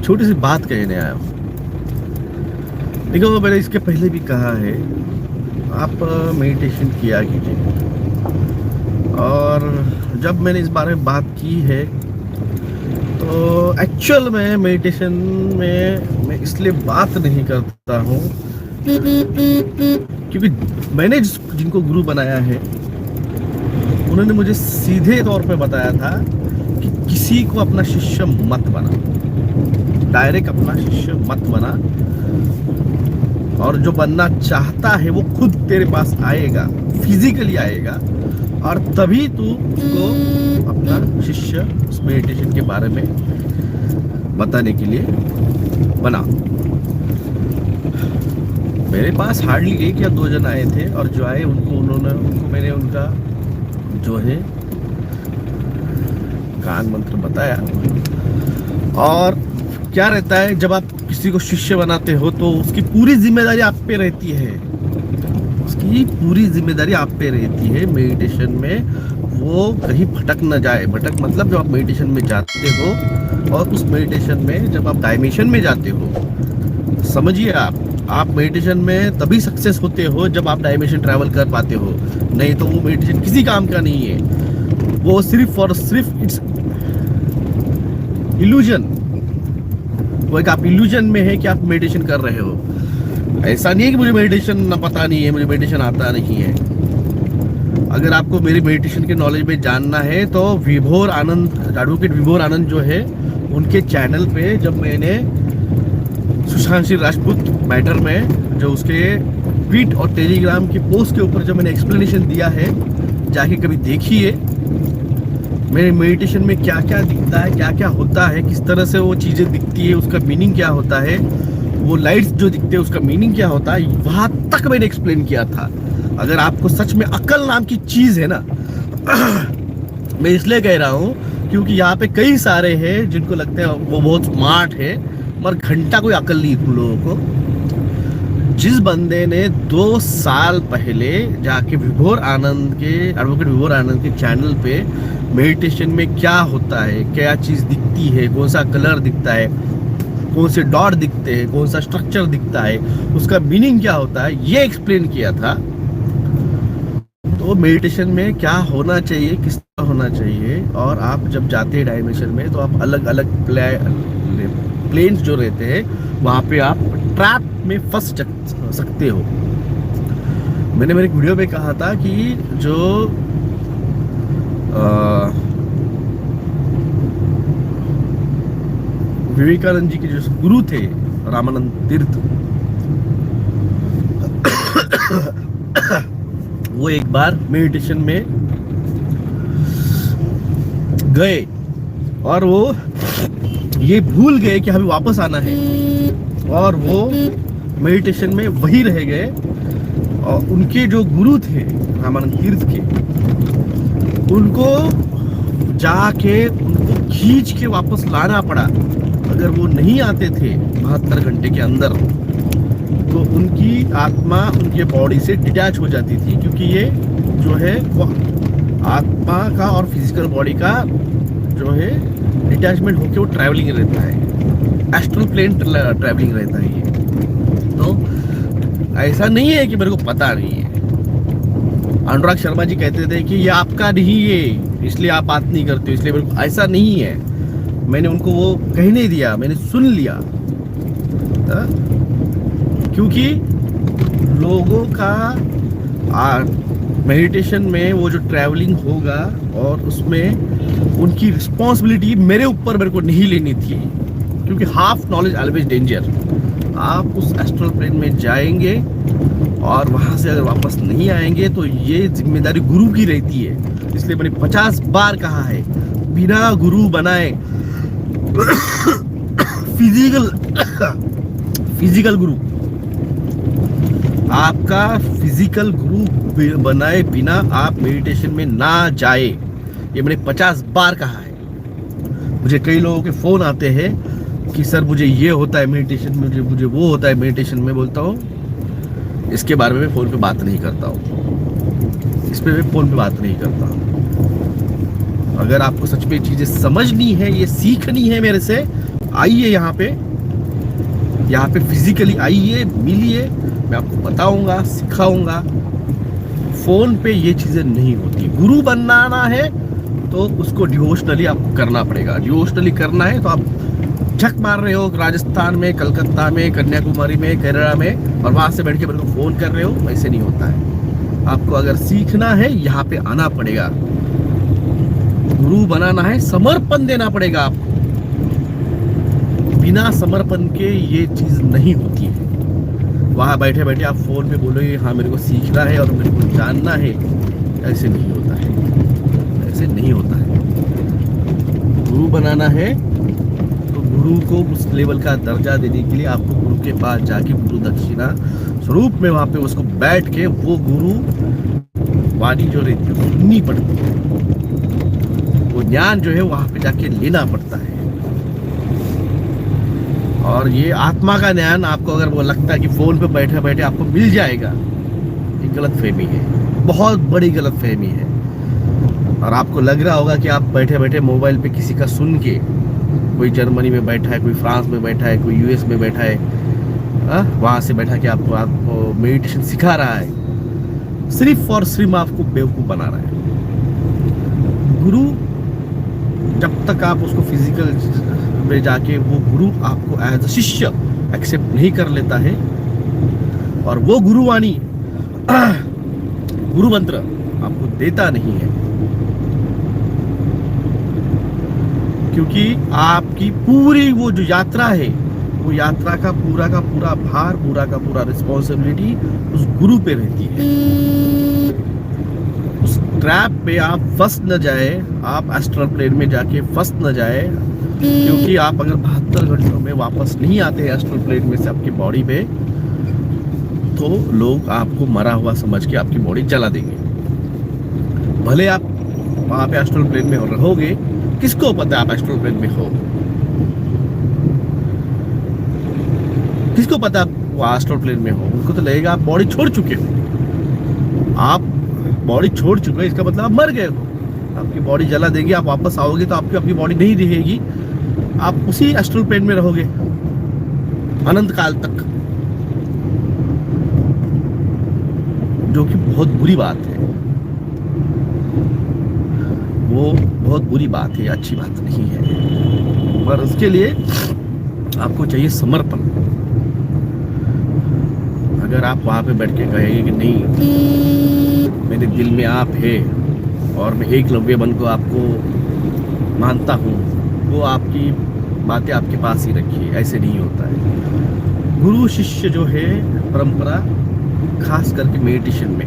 छोटी सी बात कहने आया हूँ। देखो, मैंने इसके पहले भी कहा है, आप मेडिटेशन किया कीजिए। और जब मैंने इस बारे में बात की है तो एक्चुअल में मेडिटेशन में मैं इसलिए बात नहीं करता हूँ क्योंकि मैंने जिनको गुरु बनाया है उन्होंने मुझे सीधे तौर पे बताया था कि किसी को अपना शिष्य मत बना, डायरेक्ट अपना शिष्य मत बना, और जो बनना चाहता है वो खुद तेरे पास आएगा, फिजिकली आएगा, और तभी तू उसको अपना शिष्य उस मेडिटेशन के बारे में बताने के लिए बना। मेरे पास हार्डली 1 या 2 जन आए थे, और जो आए उनको मैंने उनका जो है कान मंत्र बताया। और क्या रहता है, जब आप किसी को शिष्य बनाते हो तो उसकी पूरी जिम्मेदारी आप पे रहती है, उसकी पूरी जिम्मेदारी आप पे रहती है मेडिटेशन में वो कहीं भटक न जाए। भटक मतलब जब आप मेडिटेशन में जाते हो और उस मेडिटेशन में जब आप डायमेंशन में जाते हो, समझिए आप मेडिटेशन में तभी सक्सेस होते हो जब आप डायमेंशन ट्रैवल कर पाते हो, नहीं तो वो मेडिटेशन किसी काम का नहीं है। वो सिर्फ और सिर्फ इट्स इल्यूजन, वो एक आप इल्यूजन में है कि आप मेडिटेशन कर रहे हो। ऐसा नहीं है कि मुझे मेडिटेशन ना पता नहीं है, मुझे मेडिटेशन आता नहीं है। अगर आपको मेरी मेडिटेशन के नॉलेज में जानना है तो विभोर आनंद, एडवोकेट विभोर आनंद जो है, उनके चैनल पे जब मैंने सुशांत सिंह राजपूत मैटर में जो उसके ट्वीट और टेलीग्राम की पोस्ट के ऊपर जब मैंने एक्सप्लेनेशन दिया है, जाके कभी देखिए मेरे मेडिटेशन में क्या क्या दिखता है, क्या क्या होता है, किस तरह से वो चीज़ें दिखती है, उसका मीनिंग क्या होता है, वो लाइट्स जो दिखते हैं उसका मीनिंग क्या होता है, वहाँ तक मैंने एक्सप्लेन किया था। अगर आपको सच में अकल नाम की चीज़ है ना मैं इसलिए कह रहा हूँ क्योंकि यहाँ पे कई सारे हैं जिनको लगता है वो बहुत स्मार्ट है, मगर घंटा कोई अकल नहीं तुम लोगों को। जिस बंदे ने 2 साल पहले जाके विभोर आनंद के, एडवोकेट विभोर आनंद के चैनल पे मेडिटेशन में क्या होता है, क्या चीज़ दिखती है, कौन सा कलर दिखता है, कौन से डॉट दिखते हैं, कौन सा स्ट्रक्चर दिखता है, उसका मीनिंग क्या होता है, ये एक्सप्लेन किया था। तो मेडिटेशन में क्या होना चाहिए, किस तरह होना चाहिए, और आप जब जाते हैं डायमेंशन में तो आप अलग अलग प्लेन्स जो रहते हैं वहाँ पे आप ट्रैप में फंस सकते हो। मैंने मेरे वीडियो में कहा था कि जो विवेकानंद जी के जो गुरु थे रामानंद तीर्थ, वो एक बार मेडिटेशन में गए और वो ये भूल गए कि हमें वापस आना है, और वो मेडिटेशन में वही रह गए। और उनके जो गुरु थे रामानंद तीर्थ के, उनको जाके उनको खींच के वापस लाना पड़ा। अगर वो नहीं आते थे 72 घंटे के अंदर तो उनकी आत्मा उनके बॉडी से डिटैच हो जाती थी, क्योंकि ये जो है वो आत्मा का और फिजिकल बॉडी का जो है डिटैचमेंट होके वो ट्रैवलिंग रहता है, एस्ट्रल प्लेन ट्रैवलिंग रहता है ये। तो ऐसा नहीं है कि मेरे को पता नहीं है। अनुराग शर्मा जी कहते थे कि ये आपका नहीं है इसलिए आप बात नहीं करते हो, इसलिए मेरे को, ऐसा नहीं है। मैंने उनको वो कहने दिया, मैंने सुन लिया, क्योंकि लोगों का मेडिटेशन में वो जो ट्रैवलिंग होगा और उसमें उनकी रिस्पॉन्सिबिलिटी मेरे ऊपर मेरे को नहीं लेनी थी, क्योंकि हाफ नॉलेज ऑलवेज डेंजर। आप उस एस्ट्रल प्लेन में जाएंगे और वहाँ से अगर वापस नहीं आएंगे तो ये जिम्मेदारी गुरु की रहती है। इसलिए मैंने 50 बार कहा है, बिना गुरु बनाए फिजिकल गुरु, आपका फिजिकल गुरु बनाए बिना आप मेडिटेशन में ना जाए। ये मैंने 50 बार कहा है। मुझे कई लोगों के फोन आते हैं कि सर मुझे ये होता है मेडिटेशन में, मुझे वो होता है मेडिटेशन में। बोलता हूँ इसके बारे में फ़ोन पे बात नहीं करता हूँ, इस पे मैं फ़ोन पे बात नहीं करता हूँ। अगर आपको सच में चीज़ें समझनी है, ये सीखनी है मेरे से, आइए यहाँ पे फिजिकली आइए, मिलिए, मैं आपको बताऊंगा, सिखाऊंगा। फोन पे ये चीजें नहीं होती। गुरु बनना है तो उसको डिवोशनली आपको करना पड़ेगा। डिवोशनली करना है तो आप झक मार रहे हो राजस्थान में, कलकत्ता में, कन्याकुमारी में, केरला में, और वहां से बैठ के मेरे को फोन कर रहे हो, वैसे नहीं होता है। आपको अगर सीखना है यहाँ पे आना पड़ेगा, गुरु बनाना है, समर्पण देना पड़ेगा आपको। बिना समर्पण के ये चीज नहीं होती है। वहां बैठे बैठे आप फोन पे बोलोगे हाँ मेरे को सीखना है और मेरे को जानना है, ऐसे नहीं होता है, ऐसे नहीं होता है। गुरु बनाना है तो गुरु को उस लेवल का दर्जा देने के लिए आपको गुरु के पास जाके गुरु दक्षिणा स्वरूप में वहां पे उसको बैठ के वो गुरु वाणी जो रहती है सुननी पड़ती है, वो ज्ञान जो है वहां पे जाके लेना पड़ता है। और ये आत्मा का ज्ञान आपको अगर वो लगता है कि फोन पे बैठे बैठे आपको मिल जाएगा, ये गलत फहमी है, बहुत बड़ी गलत फहमी है। और आपको लग रहा होगा कि आप बैठे बैठे मोबाइल पे किसी का सुन के, कोई जर्मनी में बैठा है, कोई फ्रांस में बैठा है, कोई यूएस में बैठा है, वहां से बैठा के आपको मेडिटेशन सिखा रहा है, सिर्फ और सिर्फ आपको बेवकूफ बना रहा है। गुरु जब तक आप उसको फिजिकल में जाके वो गुरु आपको एज अ शिष्य एक्सेप्ट नहीं कर लेता है, और वो गुरुवाणी गुरु मंत्र आपको देता नहीं है, क्योंकि आपकी पूरी वो जो यात्रा है, वो यात्रा का पूरा भार, पूरा का पूरा रिस्पॉन्सिबिलिटी उस गुरु पे रहती है। उस ट्रैप पे आप फंस न जाए, आप एस्ट्रल प्लेन में जाके फंस न जाए, क्योंकि आप अगर 72 घंटों में वापस नहीं आते हैं एस्ट्रल प्लेन में से आपकी बॉडी पे, तो लोग आपको मरा हुआ समझ के आपकी बॉडी जला देंगे। भले आप वहां पे एस्ट्रल प्लेन में रहोगे, किसको पता आप एस्ट्रल प्लेन में हो, किसको पता वो एस्ट्रल प्लेन में हो? उनको तो लगेगा आप बॉडी छोड़ चुके हो। आप बॉडी छोड़ चुके हो इसका मतलब आप मर गए हो। आपकी बॉडी जला देगी, आप वापस आओगे तो आपकी अपनी बॉडी नहीं रहेगी, आप उसी एस्ट्रल प्लेन में रहोगे अनंत काल तक, जो कि बहुत बुरी बात है। वो बहुत बुरी बात है, अच्छी बात नहीं है। पर उसके लिए आपको चाहिए समर्पण। अगर आप वहां पे बैठ के कहेंगे कि नहीं, मेरे दिल में आप है और मैं एकलव्य बन को आपको मानता हूँ, वो आपकी बातें आपके पास ही रखिए, ऐसे नहीं होता है। गुरु शिष्य जो है परंपरा, खास करके मेडिटेशन में